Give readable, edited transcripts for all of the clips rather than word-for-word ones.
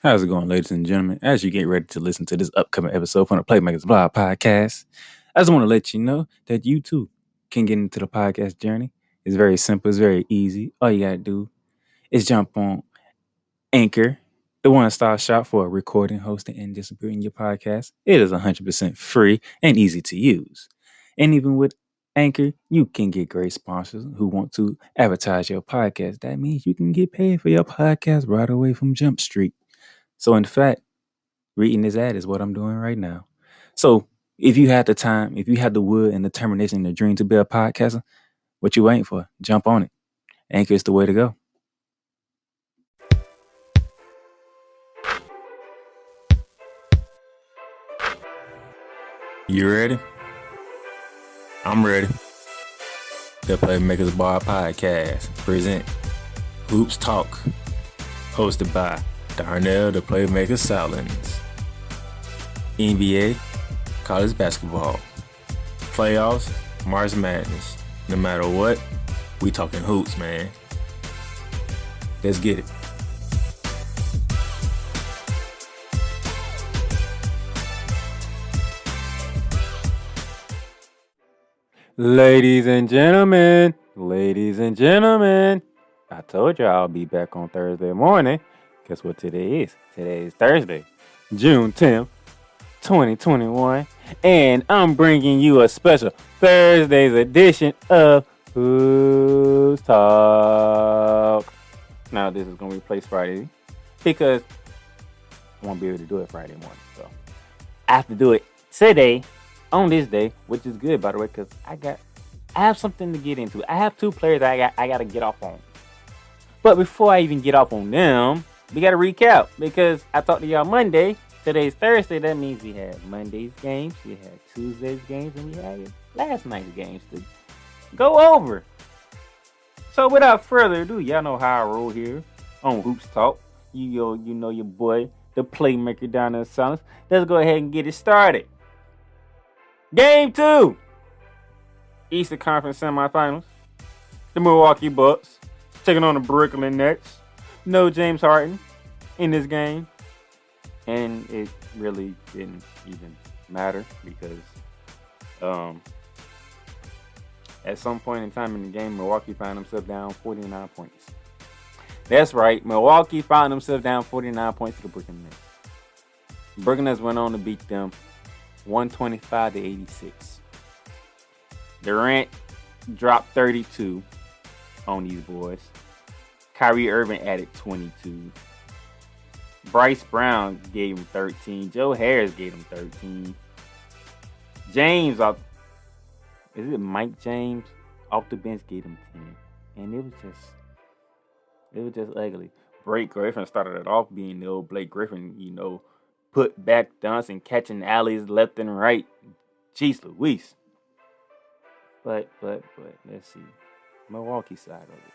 How's it going, ladies and gentlemen? As you get ready to listen to this upcoming episode from the Playmakers Blog Podcast, I just want to let you know that you too can get into the podcast journey. It's very simple, it's very easy. All you got to do is jump on Anchor, the one-stop shop for recording, hosting, and distributing your podcast. It is 100% free and easy to use. And even with Anchor, you can get great sponsors who want to advertise your podcast. That means you can get paid for your podcast right away from Jump Street. So, in fact, reading this ad is what I'm doing right now. So, if you had the time, if you had the will and determination and the dream to be a podcaster, what you waiting for? Jump on it. Anchor is the way to go. You ready? I'm ready. The Playmakers Bar Podcast present Hoops Talk, hosted by Darnell the Playmaker Salins. NBA, college basketball, playoffs, March Madness. No matter what, we talking hoops, man. Let's get it. Ladies and gentlemen, I told you I'll be back on Thursday morning. Guess what today is? Today is Thursday, June 10th, 2021, and I'm bringing you a special Thursday's edition of Who's Talk. Now, this is going to replace Friday because I won't be able to do it Friday morning. So I have to do it today, on this day, which is good, by the way, because I have something to get into. I have two players I got to get off on. But before I even get off on them, we got to recap because I talked to y'all Monday. Today's Thursday. That means we had Monday's games, we had Tuesday's games, and we had last night's games to go over. So without further ado, y'all know how I roll here on Hoops Talk. You know your boy, the Playmaker down in the silence. Let's go ahead and get it started. Game 2. Eastern Conference Semifinals. The Milwaukee Bucks taking on the Brooklyn Nets. No James Harden in this game. And it really didn't even matter because at some point in time in the game, Milwaukee found themselves down 49 points. That's right. Milwaukee found themselves down 49 points to the Brooklyn Nets. Brooklyn Nets went on to beat them 125-86. Durant dropped 32 on these boys. Kyrie Irving added 22. Bryce Brown gave him 13. Joe Harris gave him 13. James Mike James off the bench gave him 10. And it was just ugly. Blake Griffin started it off being the old Blake Griffin, put back dunks and catching alleys left and right. Jeez Louise. But let's see. Milwaukee side of it.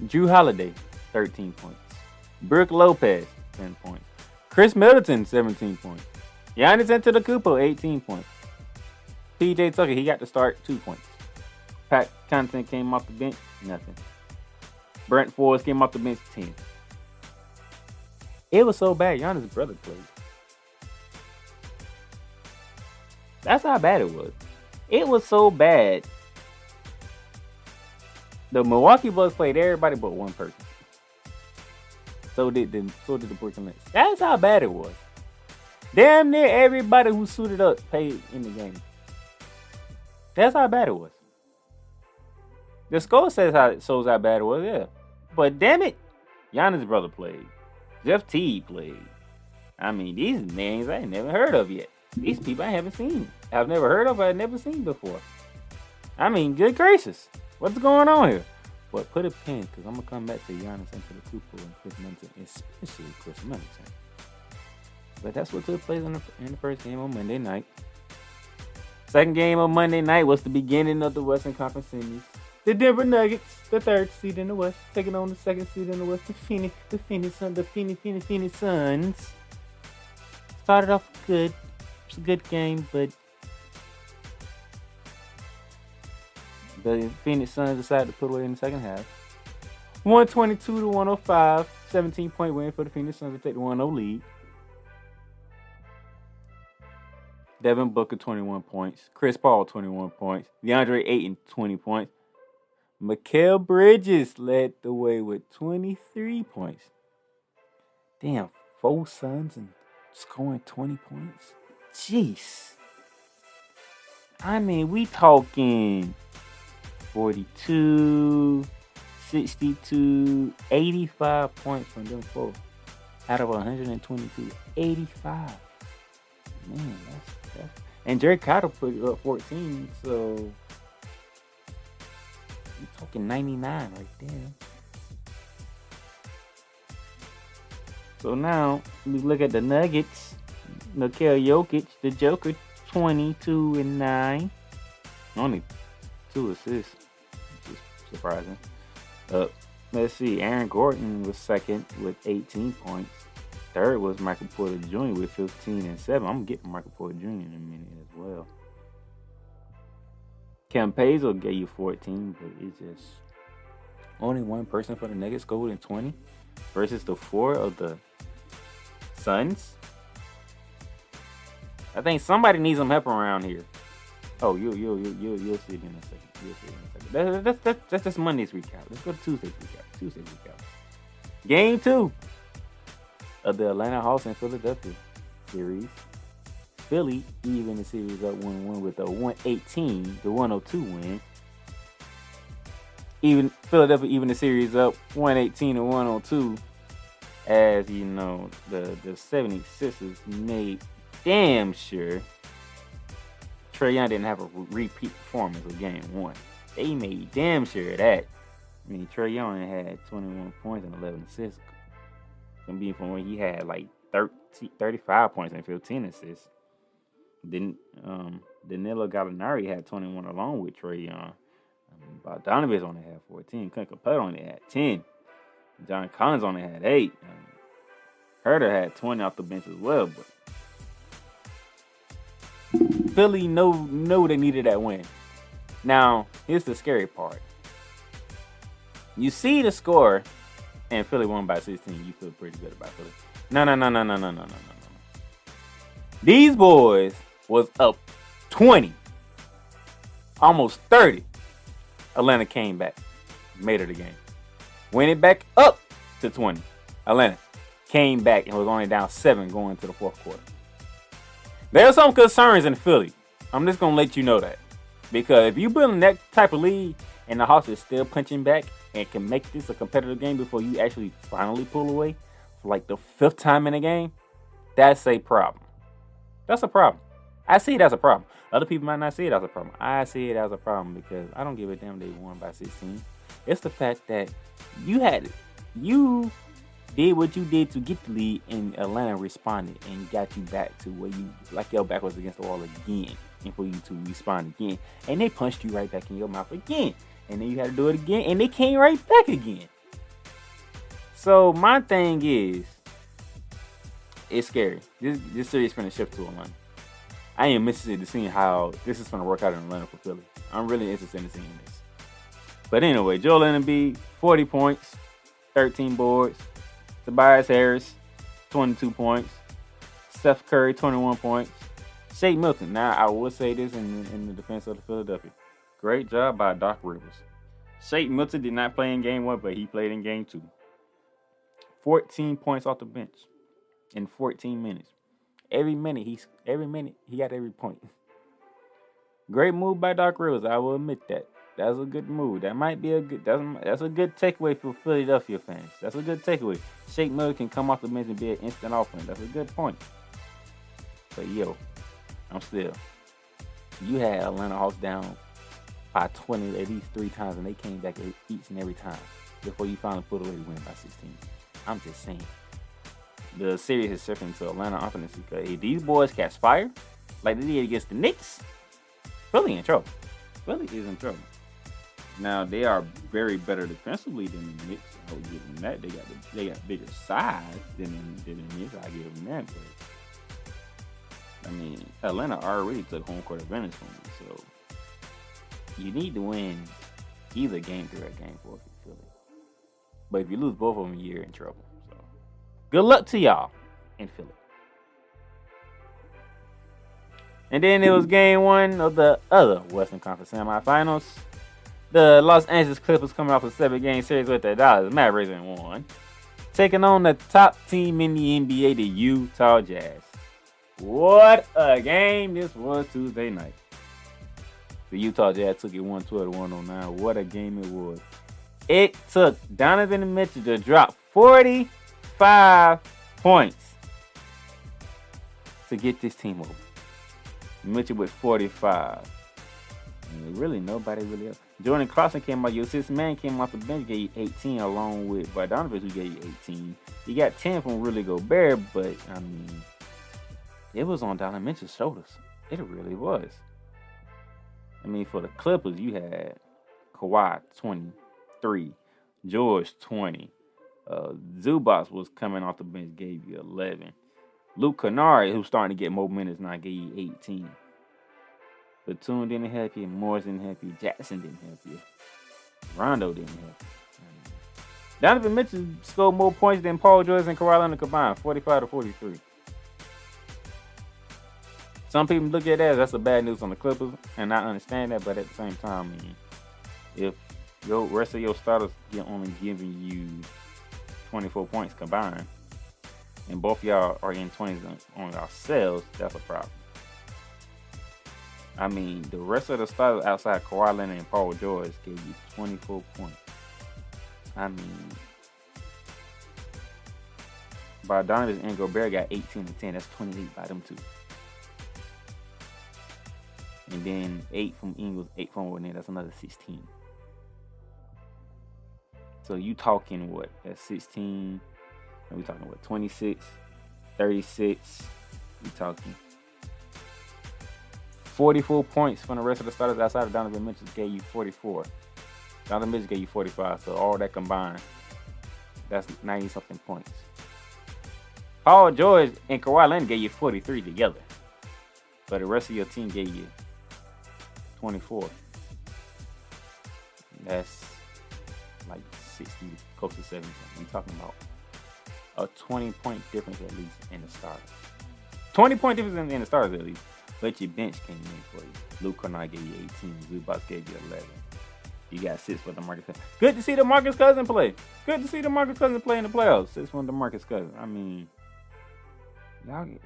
Drew Holiday, 13 points. Brook Lopez, 10 points. Chris Middleton, 17 points. Giannis Antetokounmpo, 18 points. PJ Tucker, he got to start 2 points. Pat Connaughton came off the bench, nothing. Brent Forbes came off the bench, 10. It was so bad, Giannis' brother played. That's how bad it was. It was so bad. The Milwaukee Bucks played everybody but one person. So did the Brooklyn Nets. That's how bad it was. Damn near everybody who suited up played in the game. That's how bad it was. The score shows how bad it was, yeah. But damn it, Giannis' brother played. Jeff Teague played. I mean, these names I ain't never heard of yet. These people I haven't seen. I've never heard of, I've never seen before. I mean, good gracious. What's going on here? But put a pin, because I'm going to come back to Giannis Antetokounmpo and Chris Middleton, especially Chris Middleton. But that's what took place in the first game on Monday night. Second game on Monday night was the beginning of the Western Conference Semis. The Denver Nuggets, the third seed in the West, taking on the second seed in the West, the Phoenix Suns. Started off good. It was a good game, but the Phoenix Suns decided to put away in the second half. 122 to 105. 17-point win for the Phoenix Suns to take the 1-0 lead. Devin Booker, 21 points. Chris Paul, 21 points. DeAndre Ayton, 20 points. Mikal Bridges led the way with 23 points. Damn, 4 Suns and scoring 20 points. Jeez. I mean, we talking 42, 62, 85 points from them 4. Out of 122, 85. Man, that's and Jerry Cottle put up 14, so you're talking 99 right there. So now we look at the Nuggets. Nikola Jokic, the Joker, 22 and 9. Only 2 assists, which is surprising. Let's see. Aaron Gordon was second with 18 points. Third was Michael Porter Jr. with 15 and 7. I'm going to get Michael Porter Jr. in a minute as well. Campazzo gave you 14, but it's just only one person for the Nuggets scored in 20 versus the 4 of the Suns. I think somebody needs some help around here. Oh, you'll see it in a second. That's just Monday's recap. Let's go to Tuesday's recap. Game 2 of the Atlanta Hawks and Philadelphia series. Philly even the series up 1-1 with a 118 to 102 win. Even Philadelphia even the series up 118 to 102. As you know, the 76ers made damn sure Trae Young didn't have a repeat performance of game 1. They made damn sure of that. I mean, Trae Young had 21 points and 11 assists. From being from when he had like 35 points and 15 assists. Then Danilo Gallinari had 21 along with Trae Young. Bogdanovic only had 14. Clint Capella only had 10. John Collins only had 8. Herter had 20 off the bench as well. But Philly know they needed that win. Now, here's the scary part. You see the score, and Philly won by 16. You feel pretty good about Philly. No. These boys was up 20. Almost 30. Atlanta came back. Made it a game. Went it back up to 20. Atlanta came back and was only down 7 going into the fourth quarter. There are some concerns in Philly. I'm just going to let you know that. Because if you build that type of lead and the Hawks is still punching back and can make this a competitive game before you actually finally pull away for like the 5th time in a game, that's a problem. That's a problem. I see it as a problem. Other people might not see it as a problem. I see it as a problem because I don't give a damn they won by 16. It's the fact that you did what you did to get the lead, and Atlanta responded and got you back to where you, like your back was against the wall again, and for you to respond again. And they punched you right back in your mouth again. And then you had to do it again, and they came right back again. So my thing is, it's scary. This series is going to shift to Atlanta. I am interested to see how this is going to work out in Atlanta for Philly. I'm really interested in seeing this. But anyway, Joel Embiid, 40 points, 13 boards. Tobias Harris, 22 points. Steph Curry, 21 points. Shake Milton. Now, I will say this in the defense of the Philadelphia. Great job by Doc Rivers. Shake Milton did not play in game 1, but he played in game 2. 14 points off the bench in 14 minutes. Every minute he got every point. Great move by Doc Rivers. I will admit that. That's a good move. That might be that's a good takeaway for Philadelphia fans. That's a good takeaway. Shake Milton can come off the bench and be an instant offense. That's a good point. But you had Atlanta Hawks down by 20 at least 3 times, and they came back each and every time before you finally put away the win by 16. I'm just saying. The series is shifting to Atlanta offense because if these boys catch fire like they did against the Knicks, Philly in trouble. Philly is in trouble. Now they are very better defensively than the Knicks. I will give them that. They got bigger size than the Knicks. I give them that. But I mean, Atlanta already took home court advantage from them, so you need to win either game 3 or game 4 for Philly. But if you lose both of them, you're in trouble. So good luck to y'all in Philly. And then it was game 1 of the other Western Conference Semifinals. The Los Angeles Clippers coming off a 7-game series with the Dallas Mavericks and won, taking on the top team in the NBA, the Utah Jazz. What a game this was Tuesday night. The Utah Jazz took it 112-109. What a game it was. It took Donovan Mitchell to drop 45 points to get this team over. Mitchell with 45. And really, nobody really else. Jordan Clarkson came out. Your sixth man came off the bench, gave you 18, along with Bogdanovich, who gave you 18. You got 10 from Rudy Gobert, but I mean, it was on Donovan Mitchell's shoulders. It really was. I mean, for the Clippers, you had Kawhi 23, George 20, Zubac was coming off the bench, gave you 11. Luke Kennard, who's starting to get more minutes now, gave you 18. Batum didn't help you. Morris didn't help you. Jackson didn't help you. Rondo didn't help you. Donovan Mitchell scored more points than Paul George and Kawhi Leonard combined, 45-43. Some people look at that as that's a bad news on the Clippers, and I understand that, but at the same time, I mean, if your rest of your starters only giving you 24 points combined, and both y'all are in 20s on yourselves, that's a problem. I mean, the rest of the starters outside Kawhi Leonard and Paul George gave you 24 points. I mean, Bogdanovich and Gobert got 18 and 10. That's 28 by them two. And then 8 from Ingles, 8 from Warner. That's another 16. So you talking what? That's 16. And we talking what? 26, 36. We talking 44 points from the rest of the starters outside of Donovan Mitchell gave you 44. Donovan Mitchell gave you 45. So all that combined, that's 90-something points. Paul George and Kawhi Leonard gave you 43 together. But the rest of your team gave you 24. That's like 60, close to 70. I'm talking about a 20-point difference at least in the starters. 20-point difference in the starters at least. But your bench came in for you. Luke Kennard gave you 18. Zubac gave you 11. You got 6 for DeMarcus Cousins. Good to see DeMarcus Cousins play. Good to see DeMarcus Cousins play in the playoffs. 6 from DeMarcus Cousins. I mean, y'all get...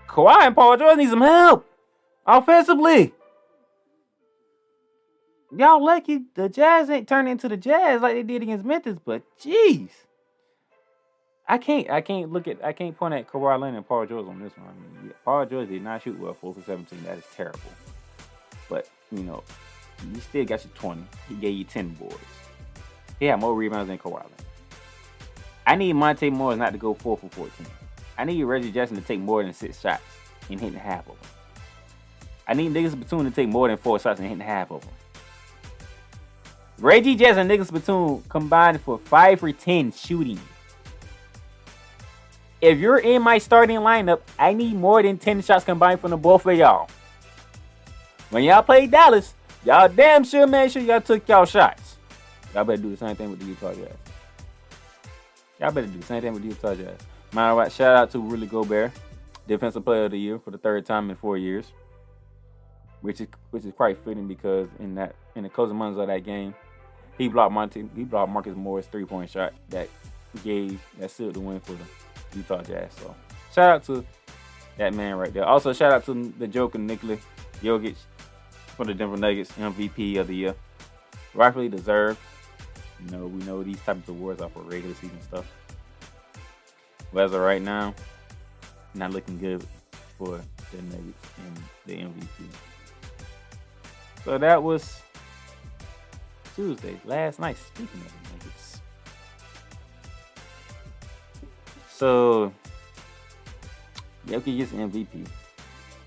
Kawhi and Paul George need some help offensively. Y'all lucky the Jazz ain't turned into the Jazz like they did against Memphis, but jeez. I can't point at Kawhi Leonard and Paul George on this one. I mean, Paul George did not shoot well, 4 for 17. That is terrible. But, you know, he still got you 20. He gave you 10 boards. He had more rebounds than Kawhi Leonard. I need Monte Morris not to go 4 for 14. I need Reggie Jackson to take more than 6 shots and hit half of them. I need Nicholas Batum to take more than 4 shots and hit half of them. Reggie Jackson and Nicholas Batum combined for 5 for 10 shooting. If you're in my starting lineup, I need more than 10 shots combined from the both of y'all. When y'all play Dallas, y'all damn sure make sure y'all took y'all shots. Y'all better do the same thing with the Utah Jazz. Y'all better do the same thing with the Utah Jazz. Matter of fact, shout out to Rudy Gobert, Defensive Player of the Year for the 3rd time in 4 years, which is quite fitting because in the closing moments of that game, he blocked Marcus Morris' 3-point shot that sealed the win for the Utah Jazz. So shout out to that man right there. Also shout out to the Joker Nikola Jokic for the Denver Nuggets MVP of the year. Rightfully deserved. You know, we know these types of awards are for regular season stuff. But as of right now, not looking good for the Nuggets and the MVP. So that was Tuesday, last night. Speaking of the Nuggets. So, Jokic gets MVP.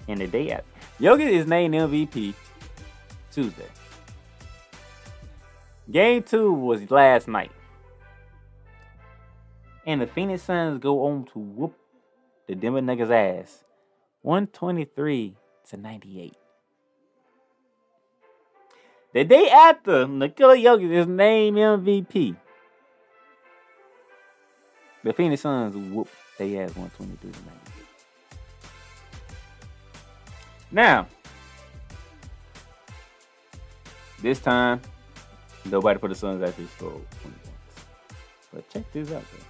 And the day after, Jokic is named MVP Tuesday. Game 2 was last night. And the Phoenix Suns go on to whoop the Denver Nuggets ass 123-98. The day after, Nikola Jokic is named MVP. The Phoenix Suns whooped they ass 123 to 90. Now, this time, nobody for the Suns actually scored 20 points. But check this out, though.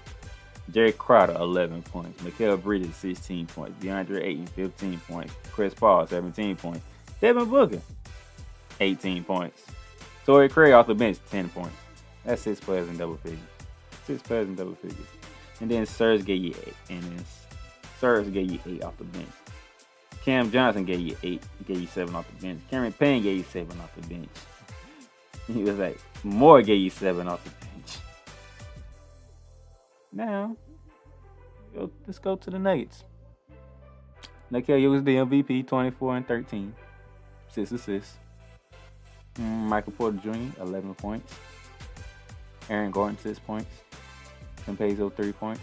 Jerry Crowder, 11 points. Mikal Bridges, 16 points. DeAndre Ayton, 15 points. Chris Paul, 17 points. Devin Booker, 18 points. Torrey Craig off the bench, 10 points. That's 6 players in double figures. 6 players in double figures. And then Serge gave you 8. And then Serge gave you 8 off the bench. Cam Johnson gave you 8. Gave you 7 off the bench. Cameron Payne gave you 7 off the bench. He was like, Moore gave you 7 off the bench. Now, let's go to the Nuggets. Nickeil was the MVP, 24 and 13. 6 assists. Michael Porter Jr., 11 points. Aaron Gordon, 6 points. Campazzo, 3 points.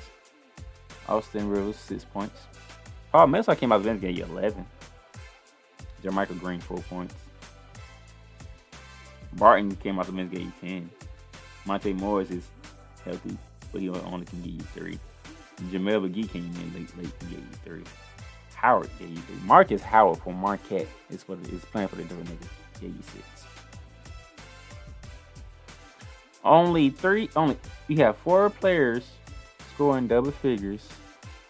Austin Rivers, 6 points. Paul Millsap came out of the bench, gave you 11. Jermichael Green, 4 points. Barton came out the bench, gave you 10. Monte Morris is healthy, but he only can give you 3. Jamel McGee came in late and gave you 3. Howard gave you 3. Marcus Howard from Marquette is playing for the Denver Nuggets, gave you 6. You have 4 players scoring double figures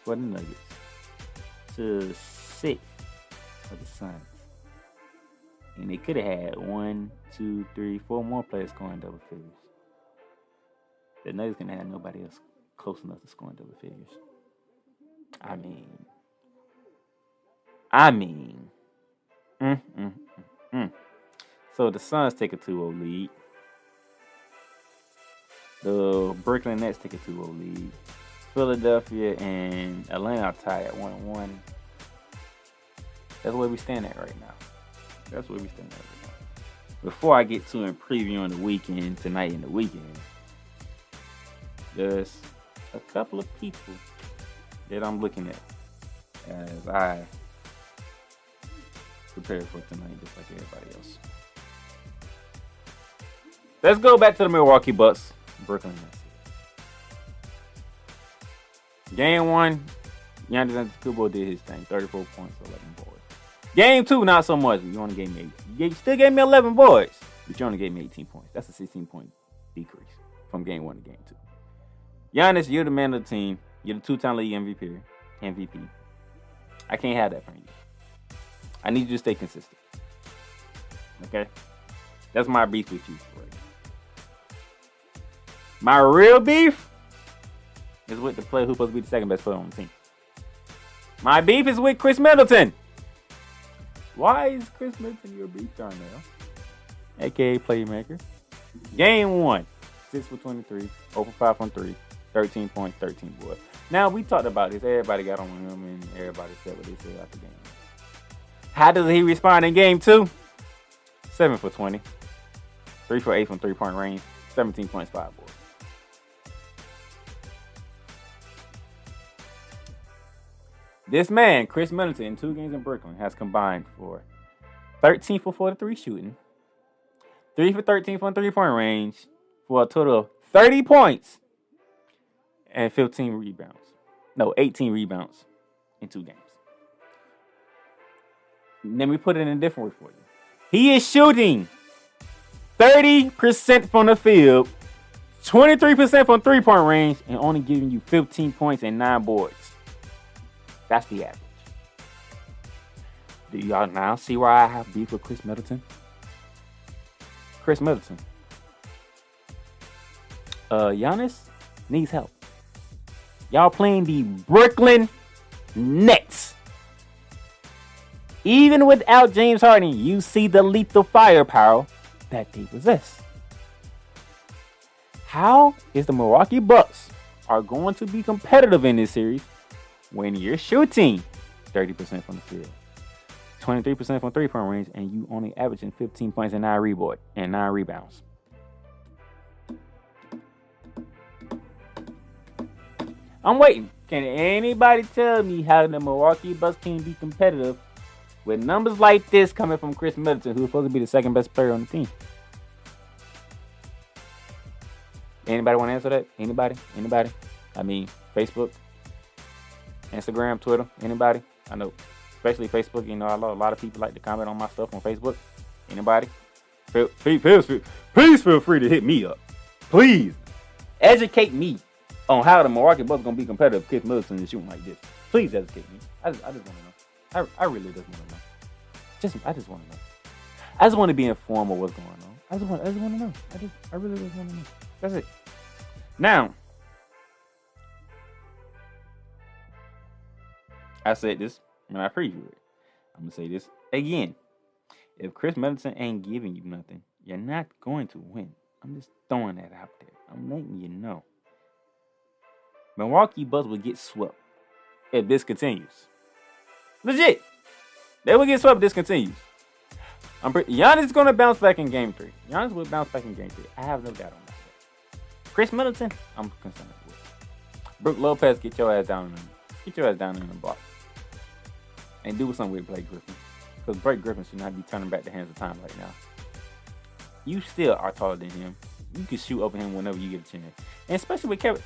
for the Nuggets to 6 for the Suns. And they could have had 1, 2, 3, 4 more players scoring double figures. The Nuggets gonna have nobody else close enough to scoring double figures. So the Suns take a 2-0 lead. The Brooklyn Nets take a 2-0 lead. Philadelphia and Atlanta are tied at 1-1. That's where we stand at right now. Before I get to a preview on the weekend, tonight and the weekend, there's a couple of people that I'm looking at as I prepare for tonight, just like everybody else. Let's go back to the Milwaukee Bucks, Brooklyn Nets. Game 1, Giannis Antetokounmpo did his thing, 34 points, 11 boards. Game 2, not so much. You only gave me 8. You still gave me 11 boards, but you only gave me 18 points. That's a 16-point decrease from Game 1 to Game 2. Giannis, you're the man of the team. You're the 2-time league MVP. I can't have that from you. I need you to stay consistent. Okay? That's my beef with you. Right? My real beef is with the player who's supposed to be the second best player on the team. My beef is with Chris Middleton. Why is Chris Middleton your beef, Darnell? AKA Playmaker. Game 1, 6 for 23, 0 for 5 from 3, 13 points, 13 boards. Now, we talked about this. Everybody got on him, and everybody said what they said after the game. How does he respond in Game 2? 7 for 20, 3 for 8 from 3-point range, 17 points, 5 boards. This man, Chris Middleton, in 2 games in Brooklyn, has combined for 13 for 43 shooting, 3 for 13 from 3-point range, for a total of 30 points and 18 rebounds in 2 games. Let me put it in a different way for you. He is shooting 30% from the field, 23% from 3-point range, and only giving you 15 points and 9 boards. That's the average. Do y'all now see why I have beef with Chris Middleton? Chris Middleton. Giannis needs help. Y'all playing the Brooklyn Nets. Even without James Harden, you see the lethal firepower that they possess. How is the Milwaukee Bucks are going to be competitive in this series when you're shooting 30% from the field, 23% from 3-point range, and you only averaging 15 points and 9 rebounds? I'm waiting. Can anybody tell me how the Milwaukee Bucks can be competitive with numbers like this coming from Chris Middleton, who's supposed to be the second best player on the team? Anybody want to answer that? Anybody? I mean, Facebook, Instagram, Twitter, anybody? I know, especially Facebook. You know, a lot of people like to comment on my stuff on Facebook. Anybody? Please feel free to hit me up. Please educate me on how the Milwaukee Bucks gonna be competitive if Chris Middleton is shooting like this. Please educate me. I just want to know. I really just want to know. I just want to know. I just want to be informed of what's going on. I want to know. I really just want to know. That's it. Now, I said this when I previewed it. I'm gonna say this again. If Chris Middleton ain't giving you nothing, you're not going to win. I'm just throwing that out there. I'm letting you know. Milwaukee Bucks will get swept if this continues. Legit. They will get swept if this continues. Giannis is going to bounce back in Game 3. Giannis will bounce back in Game 3. I have no doubt on that. Chris Middleton, I'm concerned with. Brook Lopez, get your ass down in the block. And do something with Blake Griffin. Because Blake Griffin should not be turning back the hands of time right now. You still are taller than him. You can shoot over him whenever you get a chance. And especially with Kevin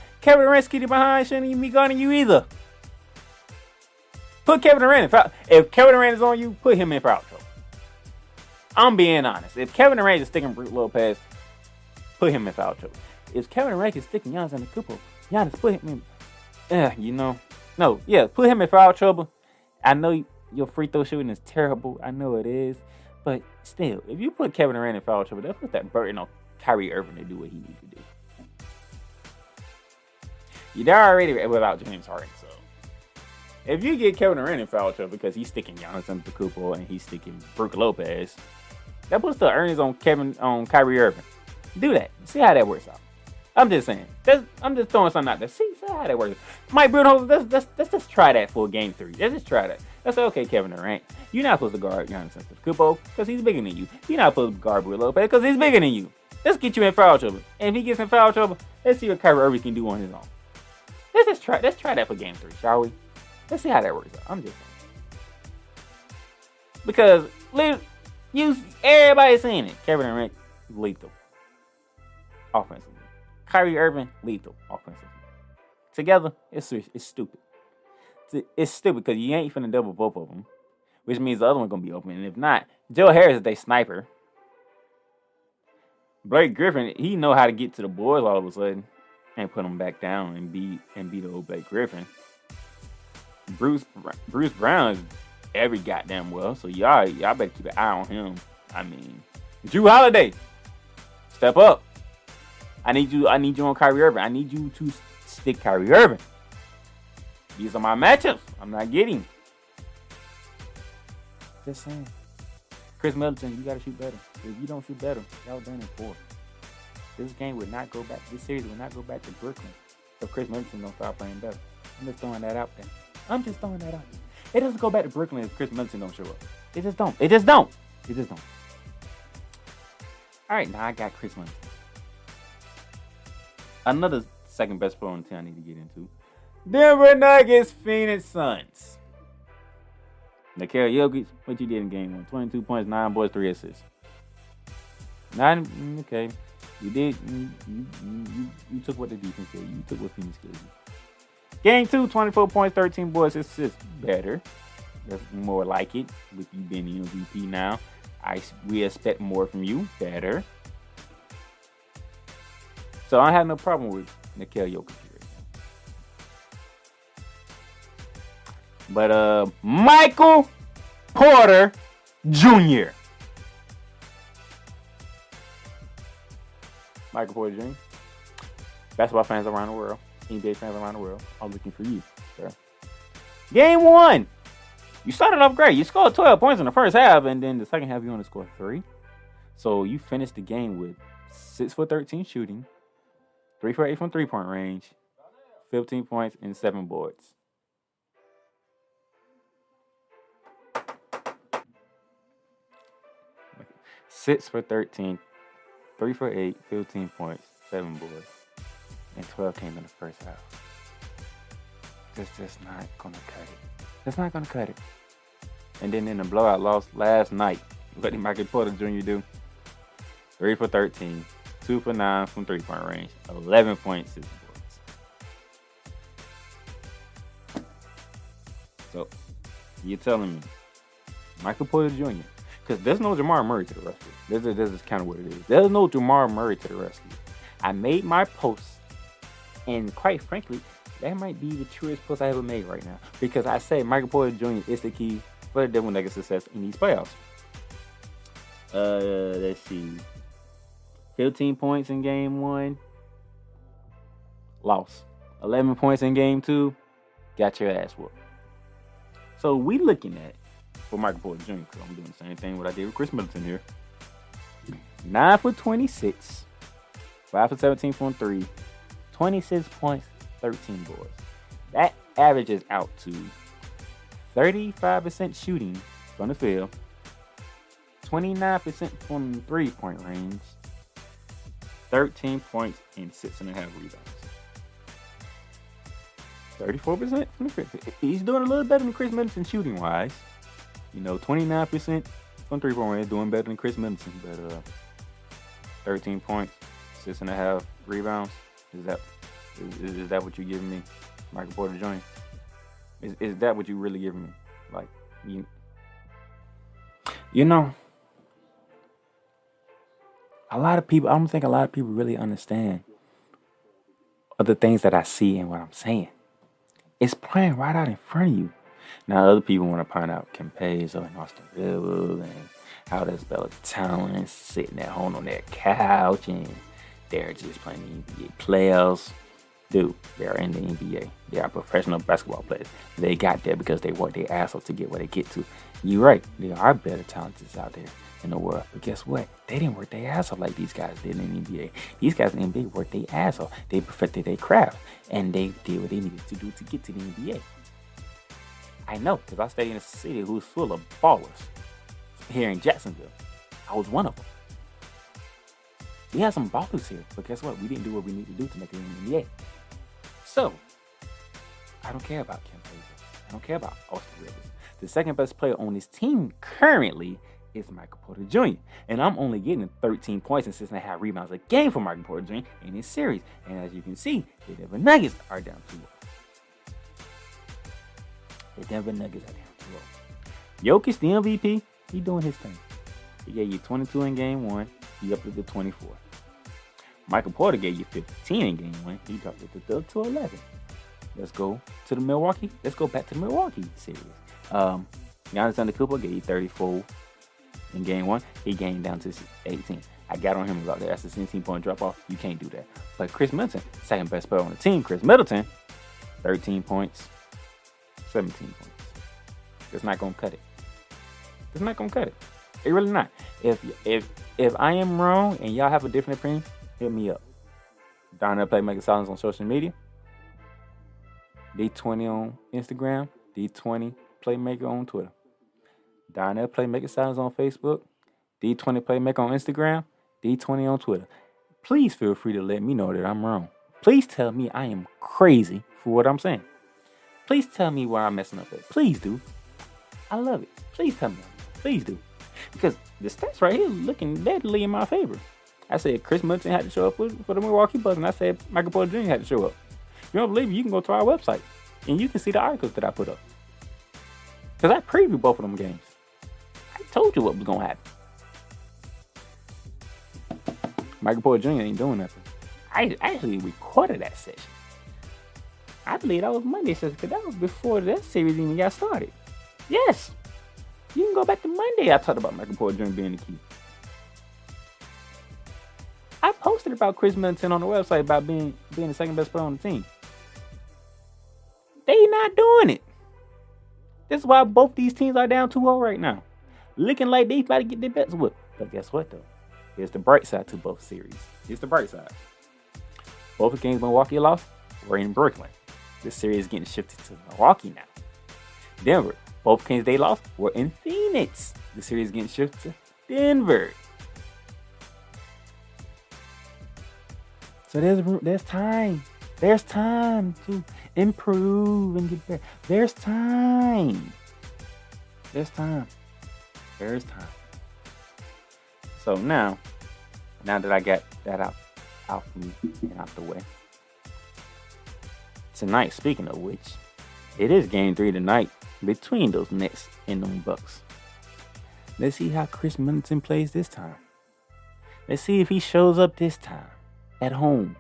Durant getting behind, shouldn't even be guarding you either. Put Kevin Durant in foul. If Kevin Durant is on you, put him in foul trouble. I'm being honest. If Kevin Durant is sticking Brook Lopez, put him in foul trouble. If Kevin Durant is sticking Giannis in the Kupo, Giannis put him in. Put him in foul trouble. I know your free throw shooting is terrible. I know it is. But still, if you put Kevin Durant in foul trouble, they'll put that burden on Kyrie Irving to do what he needs to do. They're already without James Harden, so if you get Kevin Durant in foul trouble because he's sticking Giannis Antetokounmpo and he's sticking Brook Lopez, that puts the earnings on Kyrie Irving. Do that. See how that works out. I'm just saying. I'm just throwing something out there. See how that works. Mike Budenholzer, let's just try that for Game 3. Let's just try that. Let's say, okay, Kevin Durant, you're not supposed to guard Giannis Antetokounmpo because he's bigger than you. You're not supposed to guard Brook Lopez because he's bigger than you. Let's get you in foul trouble. And if he gets in foul trouble, let's see what Kyrie Irving can do on his own. Let's try that for Game 3, shall we? Let's see how that works out. I'm just saying. Because everybody's saying it. Kevin Durant, lethal. Offensively. Kyrie Irving, lethal. Offensively. Together, it's stupid. It's stupid because you ain't finna double both of them. Which means the other one gonna be open. And if not, Joe Harris is their sniper. Blake Griffin, he know how to get to the boys all of a sudden. And put them back down and beat the old Blake Griffin. Bruce Brown is every goddamn well, so y'all better keep an eye on him. I mean, Drew Holiday, step up. I need you on Kyrie Irving. I need you to stick Kyrie Irving. These are my matchups. I'm not getting. Just saying. Chris Middleton, you gotta shoot better. If you don't shoot better, y'all done in 4. This series would not go back to Brooklyn if Chris Middleton don't start playing better. I'm just throwing that out there. It doesn't go back to Brooklyn if Chris Middleton don't show up. It just don't. All right, now I got Chris Middleton. Another second best player on the team I need to get into. Denver Nuggets, Phoenix Suns. Nikola Jokic, what you did in game 1? 22 points, 9 boards, 3 assists. Okay. You did. You took what the defense gave you. You took what Phoenix gave you. Game 2, 24 points, 13 boards, assists. Better. That's more like it. With you being the MVP now, we expect more from you. Better. So I have no problem with Nikola Jokic right now. But Michael Porter Jr. Michael Porter Jr. Basketball fans around the world, NBA fans around the world, are looking for you, sir. Game 1. You started off great. You scored 12 points in the first half, and then the second half you only scored 3. So you finished the game with 6 for 13 shooting, 3 for 8 from 3-point range, 15 points, and 7 boards. Six for 13, 3 for 8, 15 points, 7 boards, and 12 came in the first half. That's just not gonna cut it. That's not gonna cut it. And then in the blowout loss last night, what did Michael Porter Jr. do? 3 for 13, 2 for 9 from 3-point range, 11 points, 6 boards. So you're telling me Michael Porter Jr. Because there's no Jamar Murray to the rescue. This is kind of what it is. There's no Jamar Murray to the rescue. I made my post, and quite frankly, that might be the truest post I ever made right now. Because I say Michael Porter Jr. is the key for the Denver Nuggets' success in these playoffs. Let's see. 15 points in game 1. Lost. 11 points in game 2. Got your ass whooped. So we looking at, for Michael Porter Jr., because I'm doing the same thing what I did with Chris Middleton here. 9 for 26. 5 for 17 from 3. 26 points, 13 boards. That averages out to 35% shooting from the field. 29% from the 3-point range. 13 points and 6.5 rebounds. 34% from the field. He's doing a little better than Chris Middleton shooting wise. 29% from 3-point range, doing better than Chris Middleton. But 13 points, 6.5 rebounds. Is that what you're giving me, Michael Porter Jr.? Is that what you really giving me? Like a lot of people. I don't think a lot of people really understand other things that I see and what I'm saying. It's playing right out in front of you. Now, other people want to point out Campazzo and Austin Rivers and how there's Bella talent sitting at home on their couch and they're just playing the NBA playoffs. Dude, they're in the NBA. They are professional basketball players. They got there because they worked their ass off to get where they get to. You're right. There are better talents out there in the world. But guess what? They didn't work their ass off like these guys did in the NBA. These guys in the NBA worked their ass off. They perfected their craft. And they did what they needed to do to get to the NBA. I know, because I stay in a city who's full of ballers. Here in Jacksonville. I was one of them. We had some ballers here. But guess what? We didn't do what we need to do to make it in the NBA. So, I don't care about Campazzo. I don't care about Austin Rivers. The second best player on this team currently is Michael Porter Jr. And I'm only getting 13 points and 6.5 rebounds a game for Michael Porter Jr. in this series. And as you can see, the Denver Nuggets are down 2-0. The Denver Nuggets are down 2-0. Jokic, the MVP, he doing his thing. He gave you 22 in game 1. He upped it to 24. Michael Porter gave you 15 in game 1. He dropped it to 11. Let's go to the Milwaukee. Let's go back to the Milwaukee series. Giannis Antetokounmpo gave you 34 in game 1. He gained down to 18. I got on him about that. That's a 17-point drop-off. You can't do that. But Chris Middleton, second best player on the team, Chris Middleton, 13 points, 17 points. It's not going to cut it. It's not going to cut it. It really not. If I am wrong and y'all have a different opinion, hit me up. Down there, Playmaker Silence on social media. D20 on Instagram. D20 Playmaker on Twitter. Down there, Playmaker Silence on Facebook. D20 Playmaker on Instagram. D20 on Twitter. Please feel free to let me know that I'm wrong. Please tell me I am crazy for what I'm saying. Please tell me where I'm messing up at. Please do. I love it. Please tell me. Please do. Because the stats right here looking deadly in my favor. I said Chris Middleton had to show up for the Milwaukee Bucks, and I said Michael Porter Jr. had to show up. If you don't believe me, you can go to our website, and you can see the articles that I put up. Because I previewed both of them games. I told you what was going to happen. Michael Porter Jr. ain't doing nothing. I actually recorded that session. I believe that was Monday session, because that was before that series even got started. Yes. You can go back to Monday. I talked about Michael Porter Jr. being the key. I posted about Chris Middleton on the website about being the second best player on the team. They not doing it. This is why both these teams are down 2-0 right now. Looking like they about to get their bets whipped. But guess what, though? Here's the bright side to both series. Here's the bright side. Both the games Milwaukee lost were in Brooklyn. This series is getting shifted to Milwaukee now. Denver. Both games they lost were in Phoenix. The series is getting shifted to Denver. So there's time. There's time to improve and get better. There's time. There's time. There's time. So now that I got that out from me and out the way. Tonight, speaking of which, it is game 3 tonight between those Nets and them Bucks. Let's see how Chris Middleton plays this time. Let's see if he shows up this time at home.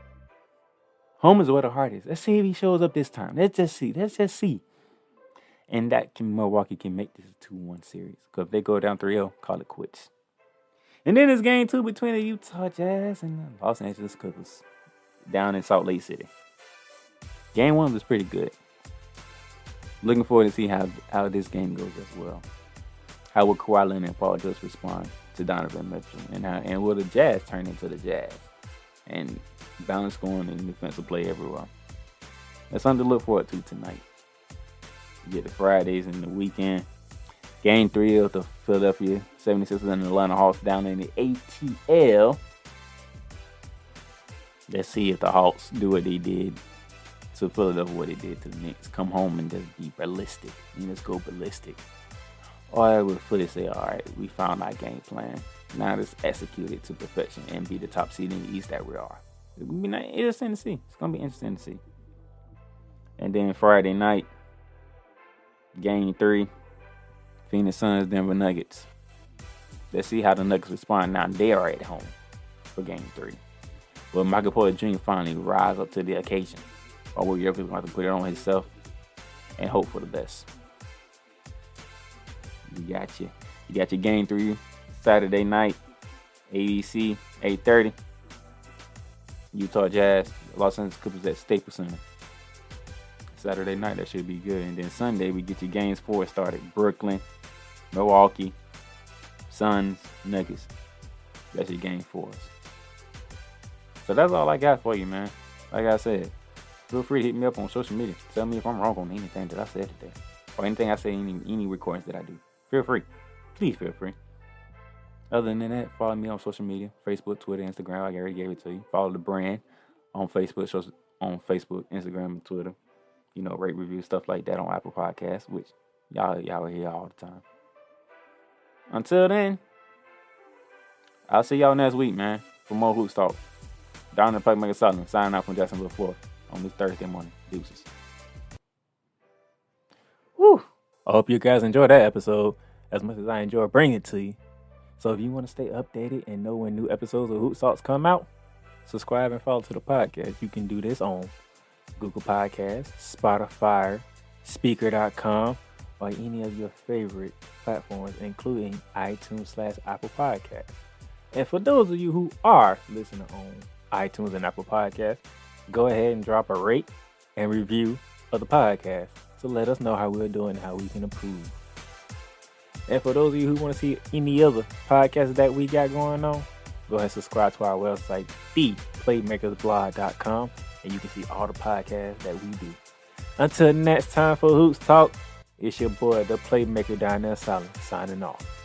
Home is where the heart is. Let's see if he shows up this time. Let's just see. And Milwaukee can make this a 2-1 series. Because if they go down 3-0, call it quits. And then there's game 2 between the Utah Jazz and the Los Angeles Clippers down in Salt Lake City. Game 1 was pretty good. Looking forward to see how this game goes as well. How will Kawhi Leonard and Paul George respond to Donovan Mitchell? And will the Jazz turn into the Jazz? And balance scoring and defensive play everywhere. That's something to look forward to tonight. You get the Fridays and the weekend. Game 3 of the Philadelphia 76ers and the Atlanta Hawks down in the ATL. Let's see if the Hawks do what they did to Philadelphia, what they did to the Knicks. Come home and just be ballistic. And just go ballistic. Or will Philly say, all right, we found our game plan. Now let's execute it to perfection and be the top seed in the East that we are. It's going to be interesting to see. It's going to be interesting to see. And then Friday night, Game 3, Phoenix Suns, Denver Nuggets. Let's see how the Nuggets respond. Now they are at home for Game 3. Will Michael Porter Jr. finally rise up to the occasion? Or will Jokic want to put it on himself and hope for the best? You got your Game 3 Saturday night, ABC, 8:30. Utah Jazz, Los Angeles Clippers at Staples Center. Saturday night, that should be good. And then Sunday, we get your Games 4 started. Brooklyn, Milwaukee, Suns, Nuggets. That's your Game 4s. So that's all I got for you, man. Like I said, feel free to hit me up on social media. Tell me if I'm wrong on anything that I said today. Or anything I say in any recordings that I do. Feel free. Please feel free. Other than that, follow me on social media. Facebook, Twitter, Instagram. I already gave it to you. Follow the brand on Facebook, Instagram, and Twitter. You know, rate, review, stuff like that on Apple Podcasts, which y'all hear all the time. Until then, I'll see y'all next week, man, for more Hoops Talk. Down in Playmaker Southern, signing out from Jacksonville, Florida, on this Thursday morning. Deuces. Whew. I hope you guys enjoyed that episode as much as I enjoy bringing it to you. So if you want to stay updated and know when new episodes of Hoops Talks come out, subscribe and follow to the podcast. You can do this on Google Podcasts, Spotify, Speaker.com, or any of your favorite platforms, including iTunes/Apple Podcasts. And for those of you who are listening on iTunes and Apple Podcasts, go ahead and drop a rate and review of the podcast to let us know how we're doing and how we can improve. And for those of you who want to see any other podcasts that we got going on, go ahead and subscribe to our website, theplaymakersblog.com, and you can see all the podcasts that we do. Until next time for Hoops Talk, it's your boy, the Playmaker down there, Silent, signing off.